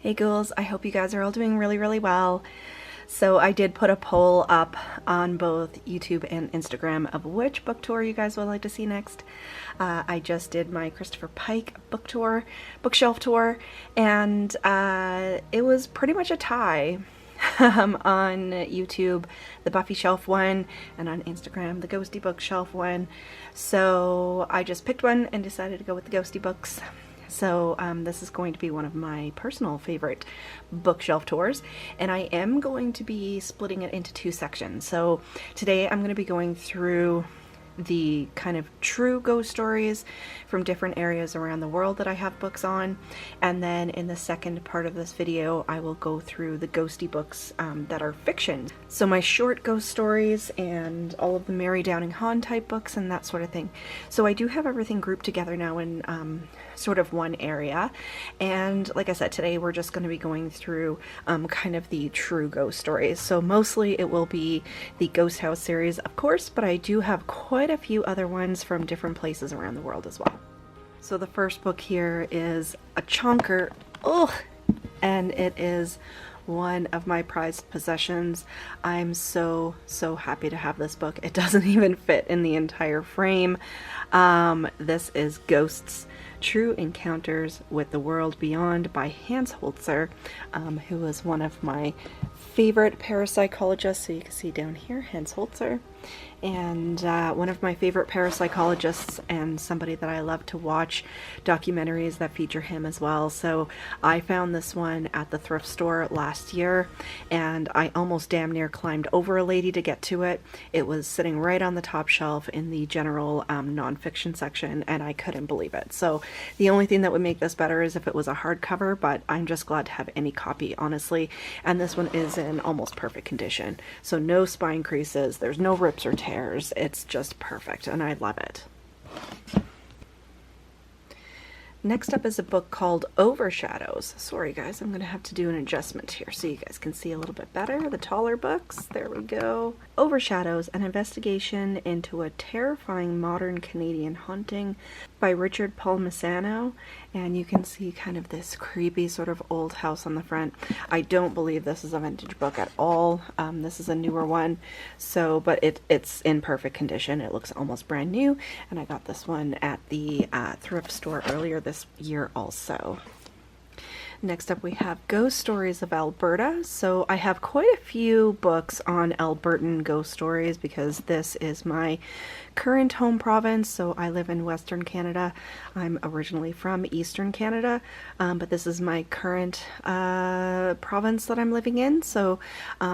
Hey ghouls, I hope you guys are all doing really well. So I did put a poll up on both YouTube and Instagram of which book tour you guys would like to see next. I just did my Christopher Pike book tour, bookshelf tour, and it was pretty much a tie. On YouTube, the Buffy shelf one, and on Instagram, the Ghostie bookshelf one. So I just picked one and decided to go with the Ghostie books. So this is going to be one of my personal favorite bookshelf tours, and I am going to be splitting it into two sections. So today I'm going to be going through the kind of true ghost stories from different areas around the world that I have books on, and then in the second part of this video I will go through the Ghostie books that are fiction. So my short ghost stories and all of the Mary Downing Hahn type books and that sort of thing. So I do have everything grouped together now in sort of one area, and like I said, today we're just going to be going through kind of the true ghost stories. So mostly it will be the Ghost House series, of course, but I do have quite a few other ones from different places around the world as well. So the first book here is a chonker, and it is one of my prized possessions. I'm so happy to have this book. It doesn't even fit in the entire frame. This is Ghosts: True Encounters with the World Beyond by Hans Holzer, who is one of my favorite parapsychologists. So you can see down here, Hans Holzer. And one of my favorite parapsychologists, and somebody that I love to watch documentaries that feature him as well. So I found this one at the thrift store last year, and I almost damn near climbed over a lady to get to it. It was sitting right on the top shelf in the general nonfiction section, and I couldn't believe it. So the only thing that would make this better is if it was a hardcover, but I'm just glad to have any copy, honestly. And this one is in almost perfect condition. So no spine creases, there's no rips or tears. It's just perfect, and I love it. Next up is a book called Overshadows. Sorry guys, I'm going to have to do an adjustment here so you guys can see a little bit better. The taller books, there we go. Overshadows, an investigation into a terrifying modern Canadian haunting by Richard Palmisano. And you can see kind of this creepy sort of old house on the front. I don't believe this is a vintage book at all. This is a newer one, so but it's in perfect condition. It looks almost brand new, and I got this one at the thrift store earlier this year also. Next up we have Ghost Stories of Alberta. So I have quite a few books on Albertan ghost stories because this is my current home province. So I live in Western Canada. I'm originally from Eastern Canada, but this is my current province that I'm living in. So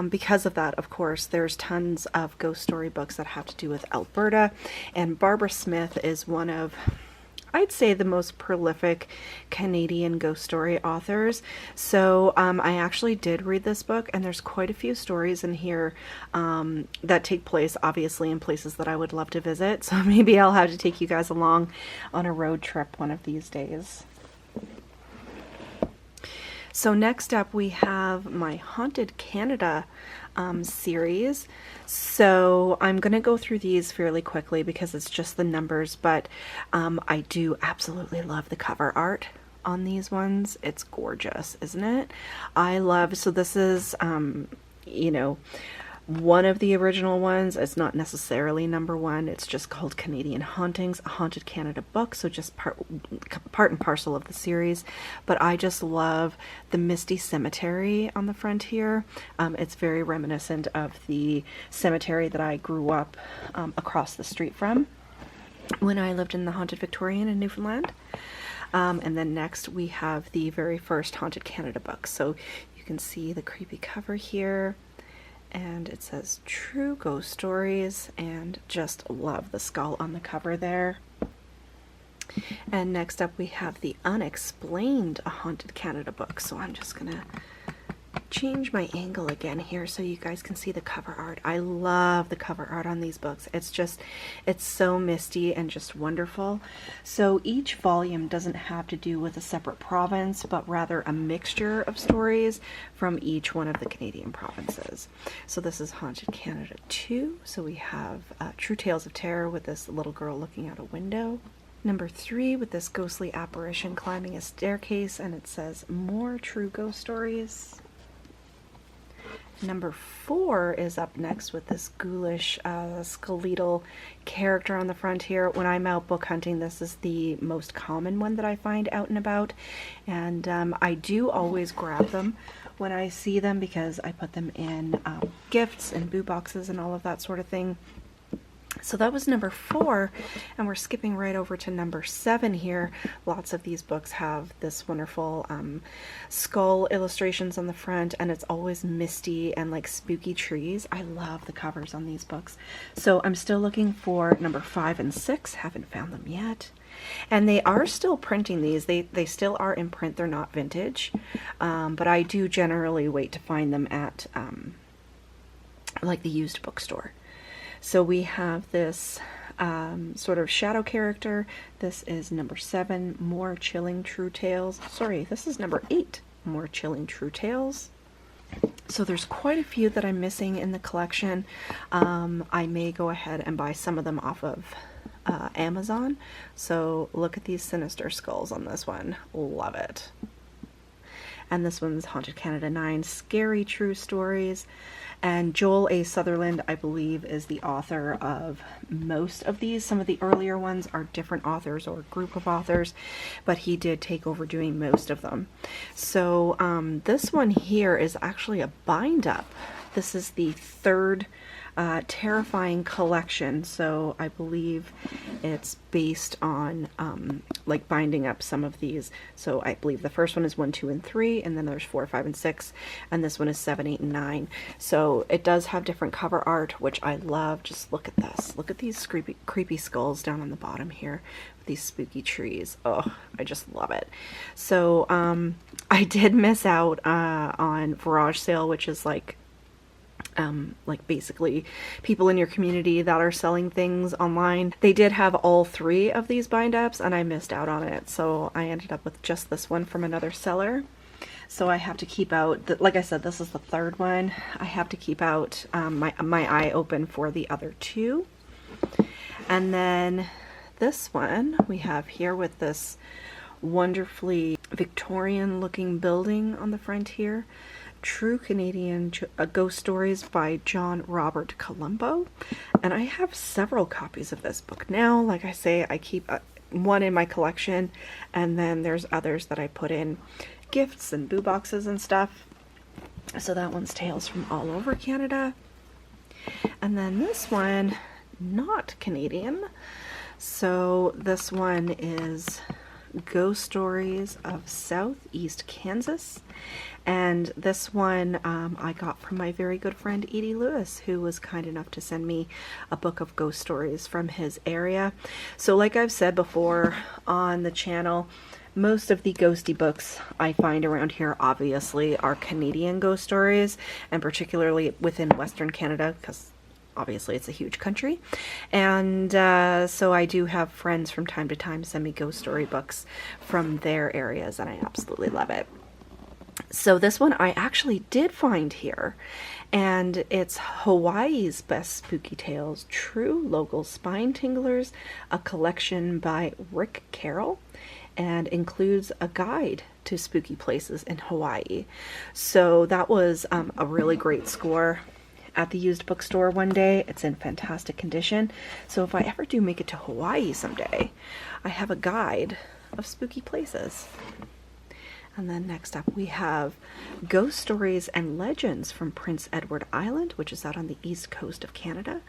because of that, of course, there's tons of ghost story books that have to do with Alberta, and Barbara Smith is one of, I'd say, the most prolific Canadian ghost story authors. So I actually did read this book, and there's quite a few stories in here that take place obviously in places that I would love to visit. So maybe I'll have to take you guys along on a road trip one of these days. So next up we have my Haunted Canada series. So I'm going to go through these fairly quickly because it's just the numbers, but I do absolutely love the cover art on these ones. It's gorgeous, isn't it? I love, so this is, you know, one of the original ones. It's not necessarily number one. It's just called Canadian Hauntings, a Haunted Canada book. So just part and parcel of the series. But I just love the Misty Cemetery on the front here. It's very reminiscent of the cemetery that I grew up across the street from when I lived in the Haunted Victorian in Newfoundland. And then next we have the very first Haunted Canada book. So you can see the creepy cover here, and it says True Ghost Stories, and just love the skull on the cover there. And next up we have the Unexplained, a Haunted Canada book. So I'm just gonna change my angle again here so you guys can see the cover art. I love the cover art on these books. It's just, it's so misty and just wonderful. So each volume doesn't have to do with a separate province, but rather a mixture of stories from each one of the Canadian provinces. So this is Haunted Canada 2. So we have True Tales of Terror with this little girl looking out a window. Number 3 with this ghostly apparition climbing a staircase, and it says more true ghost stories. Number 4 is up next with this ghoulish skeletal character on the front here. When I'm out book hunting, this is the most common one that I find out and about, and I do always grab them when I see them because I put them in gifts and boo boxes and all of that sort of thing. So that was number 4, and we're skipping right over to number 7 here. Lots of these books have this wonderful skull illustrations on the front, and it's always misty and like spooky trees. I love the covers on these books. So I'm still looking for number 5 and 6. Haven't found them yet. And they are still printing these. They still are in print. They're not vintage. But I do generally wait to find them at like the used bookstore. So we have this sort of shadow character. This is number 7, More Chilling True Tales. Sorry, this is number 8, More Chilling True Tales. So there's quite a few that I'm missing in the collection. I may go ahead and buy some of them off of Amazon. So look at these sinister skulls on this one. Love it. And this one's Haunted Canada 9, Scary True Stories. And Joel A. Sutherland, I believe, is the author of most of these. Some of the earlier ones are different authors or group of authors, but he did take over doing most of them. So this one here is actually a bind up. This is the 3rd Terrifying collection, so I believe it's based on like binding up some of these. So I believe the first one is 1, 2, and 3, and then there's 4, 5, and 6, and this one is 7, 8, and 9. So it does have different cover art, which I love. Just look at this. Look at these creepy skulls down on the bottom here with these spooky trees. Oh, I just love it. So I did miss out on Garage Sale, which is like basically people in your community that are selling things online. They did have all 3 of these bind ups, and I missed out on it, so I ended up with just this one from another seller. So I have to keep out, like I said, this is the 3rd one. I have to keep out my eye open for the other 2. And then this one we have here with this wonderfully Victorian looking building on the front here. True Canadian Ghost Stories by John Robert Colombo. And I have several copies of this book now. Like I say, I keep one in my collection, and then there's others that I put in gifts and boo boxes and stuff. So that one's Tales from All Over Canada. And then this one, not Canadian. So this one is Ghost Stories of Southeast Kansas. And this one I got from my very good friend Edie Lewis, who was kind enough to send me a book of ghost stories from his area. So like I've said before on the channel, most of the ghosty books I find around here obviously are Canadian ghost stories, and particularly within Western Canada, because obviously it's a huge country. And so I do have friends from time to time send me ghost story books from their areas, and I absolutely love it. So this one I actually did find here, and it's Hawaii's Best Spooky Tales, True Local Spine Tinglers, a collection by Rick Carroll, and includes a guide to spooky places in Hawaii. So that was a really great score at the used bookstore one day. It's in fantastic condition. So if I ever do make it to Hawaii someday, I have a guide of spooky places. And then next up we have Ghost Stories and Legends from Prince Edward Island, which is out on the east coast of Canada,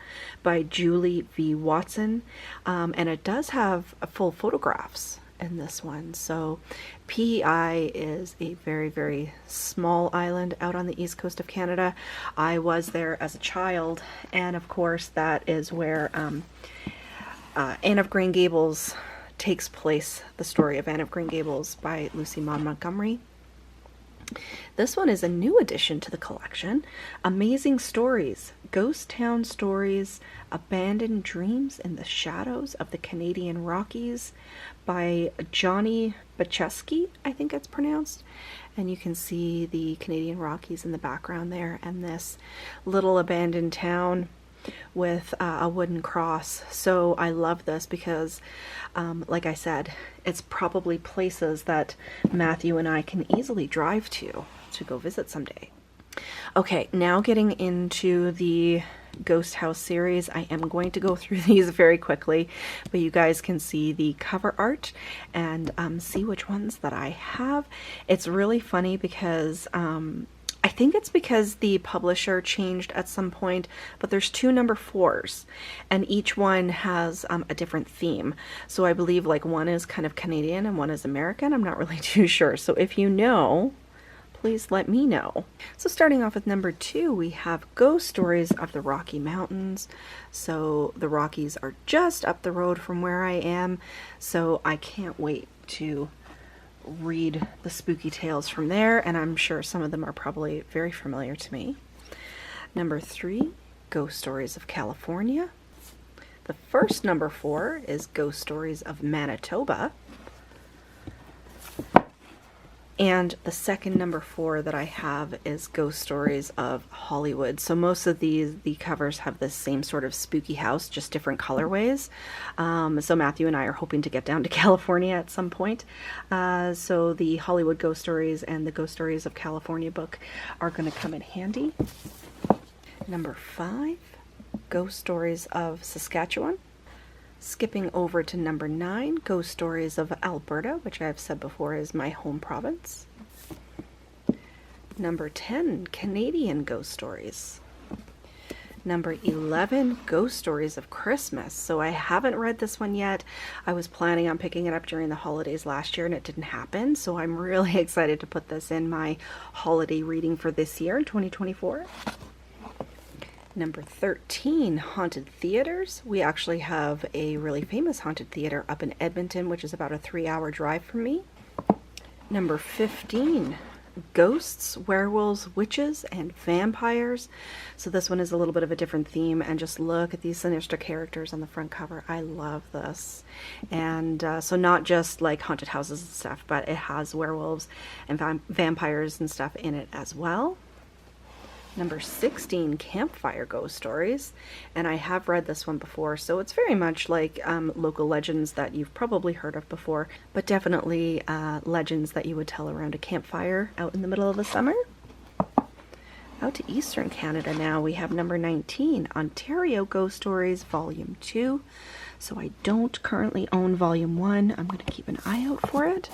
by Julie V. Watson. And it does have full photographs in this one. So PEI is a very, very small island out on the east coast of Canada. I was there as a child, and of course that is where Anne of Green Gables takes place. The story of Anne of Green Gables by Lucy Maud Montgomery. This one is a new addition to the collection. Amazing Stories, Ghost Town Stories, Abandoned Dreams in the Shadows of the Canadian Rockies by Johnny Bacheski, I think it's pronounced. And you can see the Canadian Rockies in the background there, and this little abandoned town. with a wooden cross. So I love this because, like I said, it's probably places that Matthew and I can easily drive to go visit someday. Okay, now getting into the Ghost House series. I am going to go through these very quickly, but you guys can see the cover art and see which ones that I have. It's really funny because I think it's because the publisher changed at some point, but there's 2 number 4s and each one has a different theme. So I believe like one is kind of Canadian and one is American. I'm not really too sure. So if you know, please let me know. So starting off with number 2, we have Ghost Stories of the Rocky Mountains. So the Rockies are just up the road from where I am, so I can't wait to read the spooky tales from there, and I'm sure some of them are probably very familiar to me. Number 3, Ghost Stories of California. The first number 4 is Ghost Stories of Manitoba. And the second number 4 that I have is Ghost Stories of Hollywood. So most of the covers have the same sort of spooky house, just different colorways. So Matthew and I are hoping to get down to California at some point. So the Hollywood Ghost Stories and the Ghost Stories of California book are going to come in handy. Number 5, Ghost Stories of Saskatchewan. Skipping over to number 9, Ghost Stories of Alberta, which I've said before is my home province. Number 10, Canadian Ghost Stories. Number 11, Ghost Stories of Christmas. So I haven't read this one yet. I was planning on picking it up during the holidays last year and it didn't happen. So I'm really excited to put this in my holiday reading for this year, 2024. Number 13, Haunted Theaters. We actually have a really famous haunted theater up in Edmonton, which is about a 3-hour drive from me. Number 15, Ghosts, Werewolves, Witches, and Vampires. So this one is a little bit of a different theme, and just look at these sinister characters on the front cover. I love this. And so not just like haunted houses and stuff, but it has werewolves and vampires and stuff in it as well. Number 16, Campfire Ghost Stories, and I have read this one before, so it's very much like local legends that you've probably heard of before, but definitely legends that you would tell around a campfire out in the middle of the summer. Out to Eastern Canada now, we have number 19, Ontario Ghost Stories Volume 2. So I don't currently own Volume 1. I'm going to keep an eye out for it.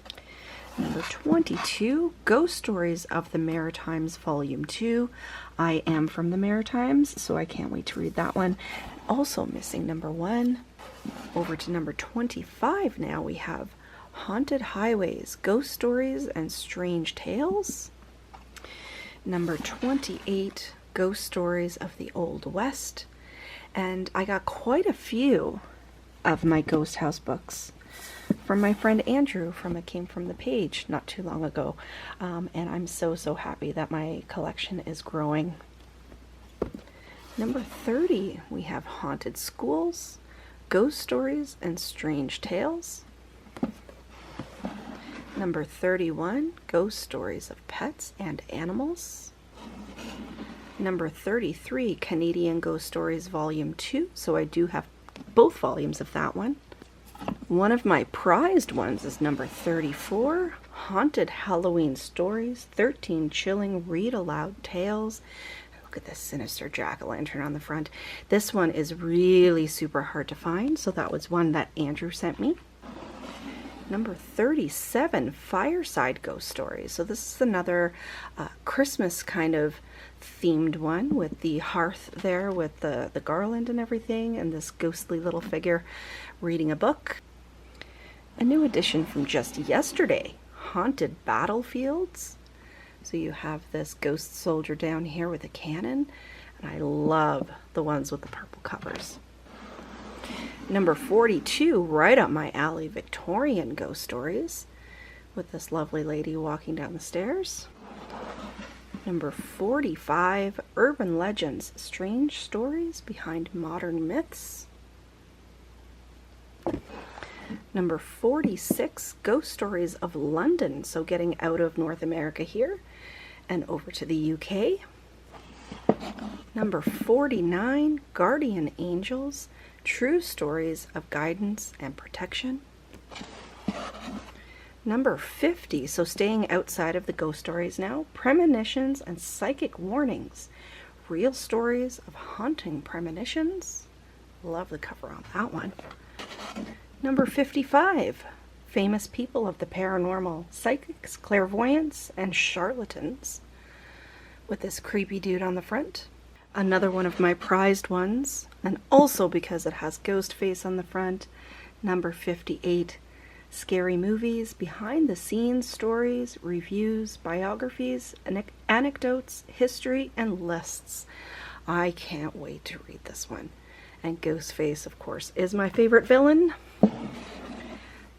Number 22, Ghost Stories of the Maritimes Volume 2. I am from the Maritimes, so I can't wait to read that one. Also missing number 1. Over to number 25 now, we have Haunted Highways, Ghost Stories and Strange Tales. Number 28, Ghost Stories of the Old West. And I got quite a few of my Ghost House books from my friend Andrew from It Came From the Page not too long ago. And I'm so happy that my collection is growing. Number 30, we have Haunted Schools, Ghost Stories and Strange Tales. Number 31, Ghost Stories of Pets and Animals. Number 33, Canadian Ghost Stories Volume 2. So I do have both volumes of that one. One of my prized ones is number 34, Haunted Halloween Stories, 13 Chilling Read-Aloud Tales. Look at this sinister jack-o'-lantern on the front. This one is really super hard to find, so that was one that Andrew sent me. Number 37, Fireside Ghost Stories. So this is another Christmas kind of themed one with the hearth there with the garland and everything, and this ghostly little figure reading a book. A new edition from just yesterday, Haunted Battlefields. So you have this ghost soldier down here with a cannon, and I love the ones with the purple covers. Number 42, right up my alley, Victorian Ghost Stories, with this lovely lady walking down the stairs. Number 45, Urban Legends, Strange Stories Behind Modern Myths. Number 46, Ghost Stories of London, so getting out of North America here and over to the UK. Number 49, Guardian Angels, True Stories of Guidance and Protection. Number 50, so staying outside of the ghost stories now, Premonitions and Psychic Warnings, Real Stories of Haunting Premonitions. Love the cover on that one. Number 55, Famous People of the Paranormal, Psychics, Clairvoyants, and Charlatans, with this creepy dude on the front. Another one of my prized ones, and also because it has ghost face on the front, number 58, Scary Movies, Behind the Scenes Stories, Reviews, Biographies, Anecdotes, History, and Lists. I can't wait to read this one. And Ghostface, of course, is my favorite villain.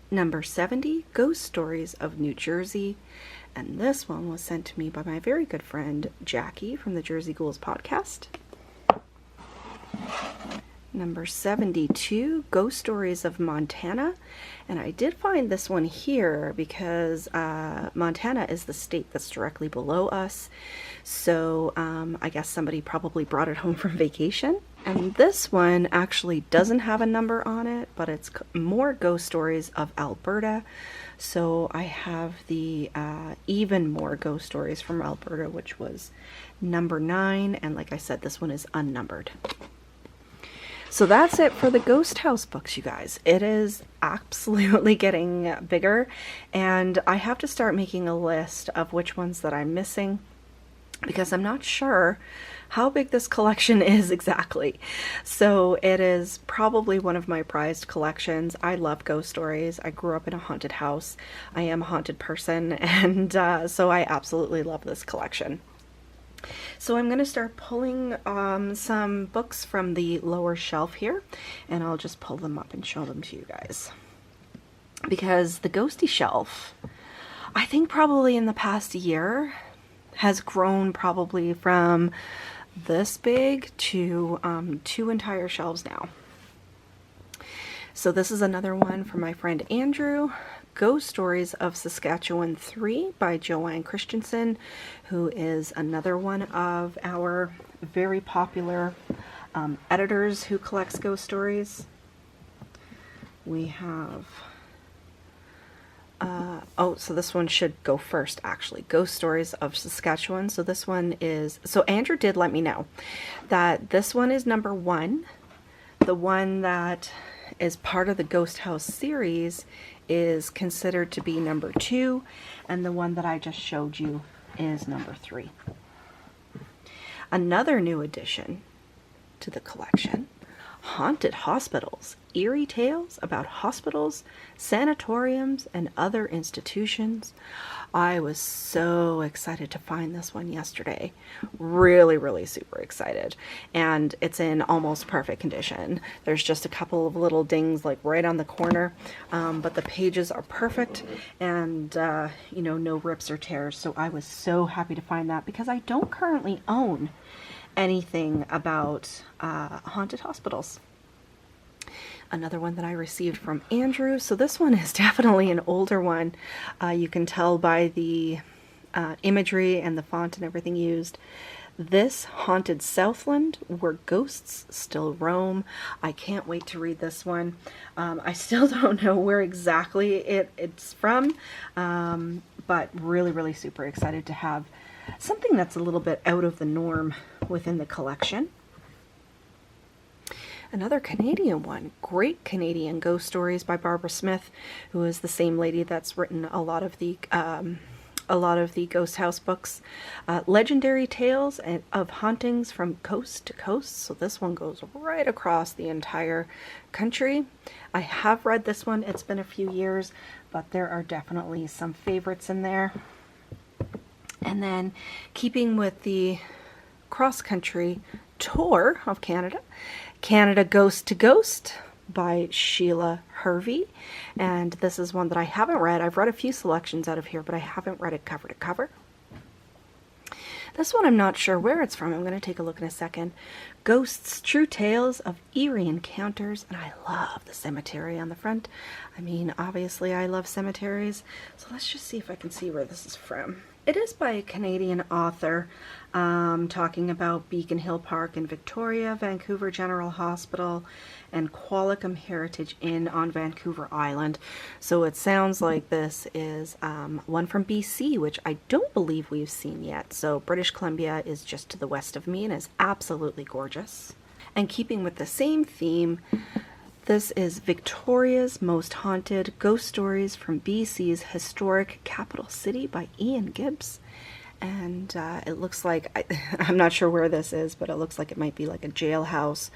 Number 70, Ghost Stories of New Jersey. And this one was sent to me by my very good friend, Jackie, from the Jersey Ghouls podcast. Number 72, Ghost Stories of Montana. And I did find this one here because Montana is the state that's directly below us. So I guess somebody probably brought it home from vacation. And this one actually doesn't have a number on it, but it's more ghost stories of Alberta. So I have the even more ghost stories from Alberta, which was number 9. And like I said, this one is unnumbered. So that's it for the Ghost House books, you guys. It is absolutely getting bigger, and I have to start making a list of which ones that I'm missing, because I'm not sure how big this collection is exactly. So it is probably one of my prized collections. I love ghost stories. I grew up in a haunted house. I am a haunted person, and so I absolutely love this collection. So I'm going to start pulling some books from the lower shelf here, and I'll just pull them up and show them to you guys. Because the Ghostie shelf, I think probably in the past year, has grown probably from this big to 2 entire shelves now. So this is another one from my friend Andrew. Ghost Stories of Saskatchewan 3 by Joanne Christensen, who is another one of our very popular editors who collects ghost stories. We have, so this one should go first actually, Ghost Stories of Saskatchewan. So this one is, so Andrew did let me know that this one is number 1. The one that is part of the Ghost House series is considered to be number 2, and the one that I just showed you is number 3. Another new addition to the collection, Haunted Hospitals, Eerie Tales about Hospitals, Sanatoriums, and Other Institutions. I was so excited to find this one yesterday. Really super excited. And it's in almost perfect condition. There's just a couple of little dings like right on the corner, but the pages are perfect, and you know, no rips or tears. So I was so happy to find that, because I don't currently own anything about haunted hospitals. Another one that I received from Andrew. So this one is definitely an older one. You can tell by the imagery and the font and everything used. This Haunted Southland, Where Ghosts Still Roam. I can't wait to read this one. I still don't know where exactly it's from, but really super excited to have something that's a little bit out of the norm within the collection. Another Canadian one, Great Canadian Ghost Stories by Barbara Smith, who is the same lady that's written a lot of the Ghost House books. Legendary Tales of Hauntings from Coast to Coast. So this one goes right across the entire country. I have read this one. It's been a few years, but there are definitely some favorites in there. And then, keeping with the cross-country tour of Canada, Canada Ghost to Ghost by Sheila Hervey. And this is one that I haven't read. I've read a few selections out of here, but I haven't read it cover to cover. This one I'm not sure where it's from. I'm going to take a look in a second. Ghosts, True Tales of Eerie Encounters. And I love the cemetery on the front. I mean, obviously I love cemeteries. So let's just see if I can see where this is from. It is by a Canadian author, talking about Beacon Hill Park in Victoria, Vancouver General Hospital, and Qualicum Heritage Inn on Vancouver Island. So it sounds like this is one from BC, which I don't believe we've seen yet. So British Columbia is just to the west of me and is absolutely gorgeous. And keeping with the same theme, this is Victoria's Most Haunted Ghost Stories from BC's Historic Capital City by Ian Gibbs. And it looks like, I'm not sure where this is, but it looks like it might be like a jailhouse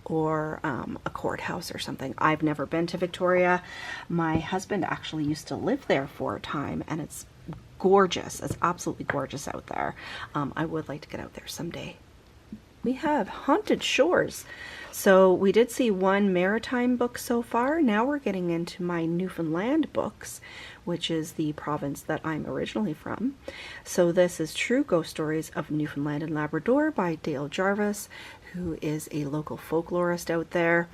or a courthouse or something. I've never been to Victoria. My husband actually used to live there for a time, and it's gorgeous. It's absolutely gorgeous out there. I would like to get out there someday. We have Haunted Shores. So we did see one maritime book so far. Now we're getting into my Newfoundland books, which is the province that I'm originally from. So this is True Ghost Stories of Newfoundland and Labrador by Dale Jarvis, who is a local folklorist out there.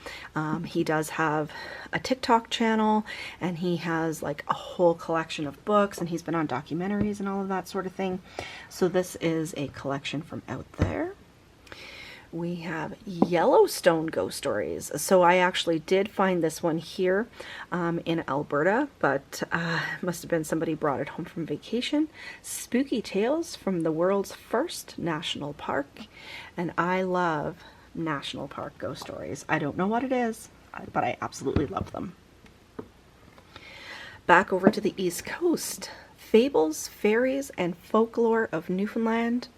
He does have a TikTok channel, and he has like a whole collection of books, and he's been on documentaries and all of that sort of thing. So this is a collection from out there. We have Yellowstone Ghost Stories. So I actually did find this one here in Alberta, but must have been somebody brought it home from vacation. Spooky Tales from the World's First National Park. And I love national park ghost stories. I don't know what it is, but I absolutely love them. Back over to the East Coast. Fables, Fairies, and Folklore of Newfoundland.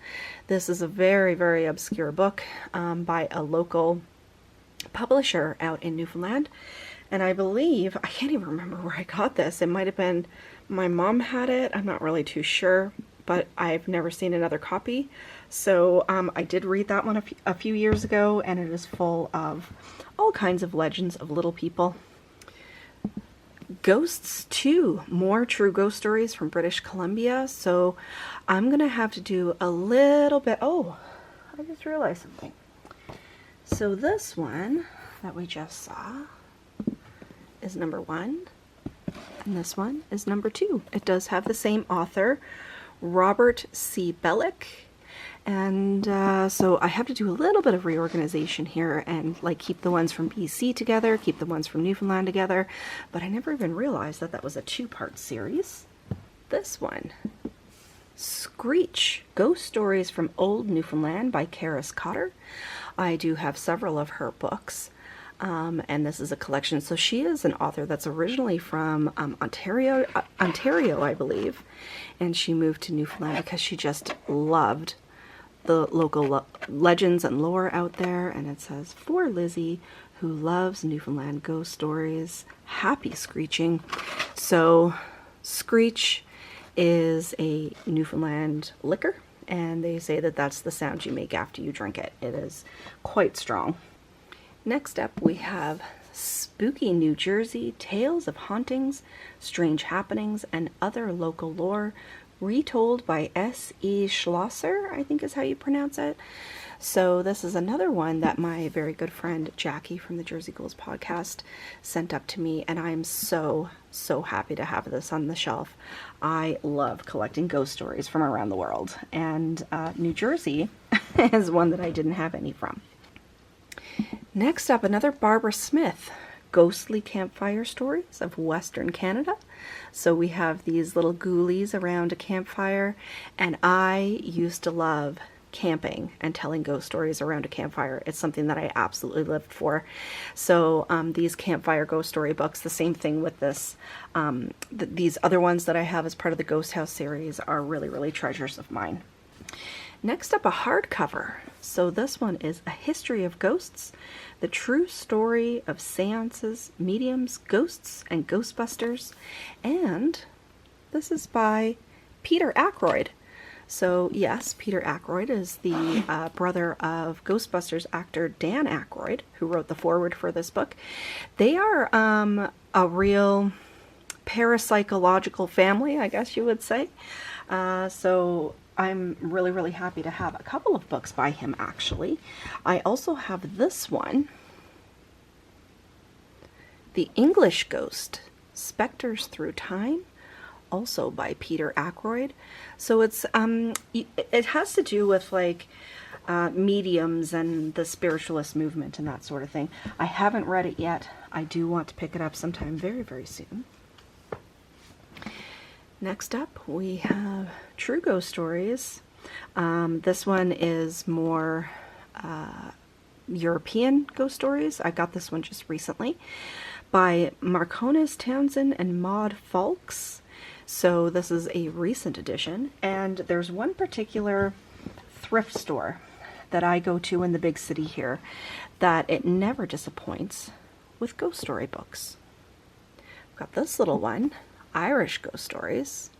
This is a very, very obscure book by a local publisher out in Newfoundland. And I believe, I can't even remember where I got this. It might have been, my mom had it. I'm not really too sure, but I've never seen another copy. So I did read that one a few years ago, and it is full of all kinds of legends of little people. Ghosts 2, more true ghost stories from British Columbia. So I'm going to have to do a little bit. Oh, I just realized something. So this one that we just saw is number 1, and this one is number 2. It does have the same author, Robert C. Bellick. And so I have to do a little bit of reorganization here and like keep the ones from BC together, keep the ones from Newfoundland together, but I never even realized that that was a 2-part series. This one, Screech, Ghost Stories from Old Newfoundland by Karis Cotter. I do have several of her books, and this is a collection. So she is an author that's originally from Ontario, I believe, and she moved to Newfoundland because she just loved the local legends and lore out there. And it says, for Lizzie, who loves Newfoundland ghost stories, happy screeching. So Screech is a Newfoundland liquor, and they say that that's the sound you make after you drink it. It is quite strong. Next up we have Spooky New Jersey, Tales of Hauntings, Strange Happenings, and Other Local Lore, retold by S.E. Schlosser, I think is how you pronounce it. So this is another one that my very good friend Jackie from the Jersey Ghouls podcast sent up to me, and I'm so happy to have this on the shelf. I love collecting ghost stories from around the world, and New Jersey is one that I didn't have any from. Next up, another Barbara Smith, Ghostly Campfire Stories of Western Canada. So we have these little ghoulies around a campfire, and I used to love camping and telling ghost stories around a campfire. It's something that I absolutely lived for. So these campfire ghost story books, the same thing with this, these other ones that I have as part of the Ghost House series are really treasures of mine. Next up, a hardcover. So this one is A History of Ghosts, the true story of seances, mediums, ghosts, and ghostbusters. And this is by Peter Ackroyd. So yes, Peter Ackroyd is the brother of Ghostbusters actor Dan Aykroyd, who wrote the foreword for this book. They are a real parapsychological family, I guess you would say. So I'm really happy to have a couple of books by him, actually. I also have this one, The English Ghost, Spectres Through Time, also by Peter Ackroyd. So it's it has to do with like mediums and the spiritualist movement and that sort of thing. I haven't read it yet. I do want to pick it up sometime very, very soon. Next up, we have True Ghost Stories. This one is more European ghost stories. I got this one just recently by Marconis Townsend and Maud Falks. So this is a recent edition, and there's one particular thrift store that I go to in the big city here that it never disappoints with ghost story books. I've got this little one, Irish Ghost Stories.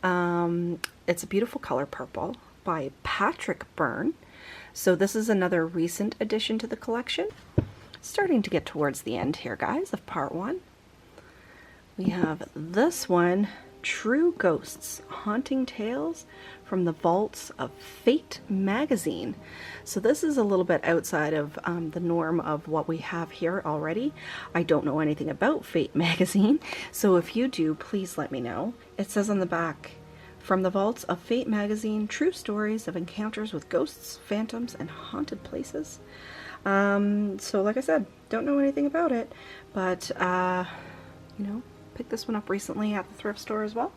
It's a beautiful color purple by Patrick Byrne. So this is another recent addition to the collection. Starting to get towards the end here, guys, of part 1. We have this one, True Ghosts, Haunting Tales from the Vaults of Fate magazine. So this is a little bit outside of the norm of what we have here already. I don't know anything about Fate magazine, so if you do, please let me know. It says on the back, from the Vaults of Fate magazine, true stories of encounters with ghosts, phantoms, and haunted places. So like I said, don't know anything about it, but you know, picked this one up recently at the thrift store as well.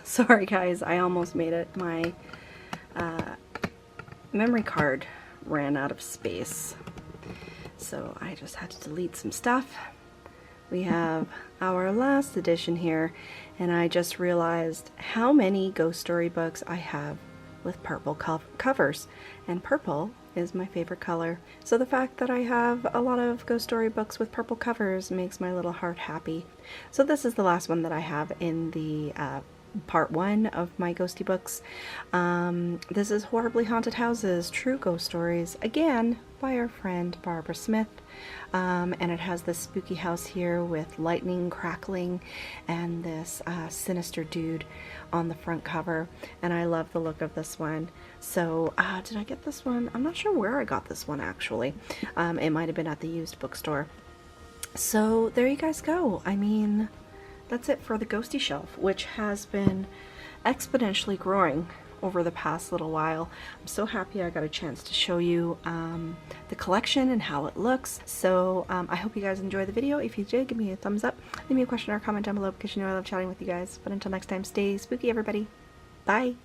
Sorry guys, I almost made it. My memory card ran out of space, so I just had to delete some stuff. We have our last edition here, and I just realized how many ghost story books I have with purple covers, and purple is my favorite color. So the fact that I have a lot of ghost story books with purple covers makes my little heart happy. So this is the last one that I have in the part 1 of my ghosty books. This is Horribly Haunted Houses, True Ghost Stories, again by our friend Barbara Smith. And it has this spooky house here with lightning crackling and this sinister dude on the front cover, and I love the look of this one. So did I get this one? I'm not sure where I got this one actually. It might have been at the used bookstore. So there you guys go. I mean, that's it for the Ghostie shelf, which has been exponentially growing over the past little while. I'm so happy I got a chance to show you the collection and how it looks. So I hope you guys enjoyed the video. If you did, give me a thumbs up, leave me a question or a comment down below, because you know I love chatting with you guys. But until next time, stay spooky everybody. Bye!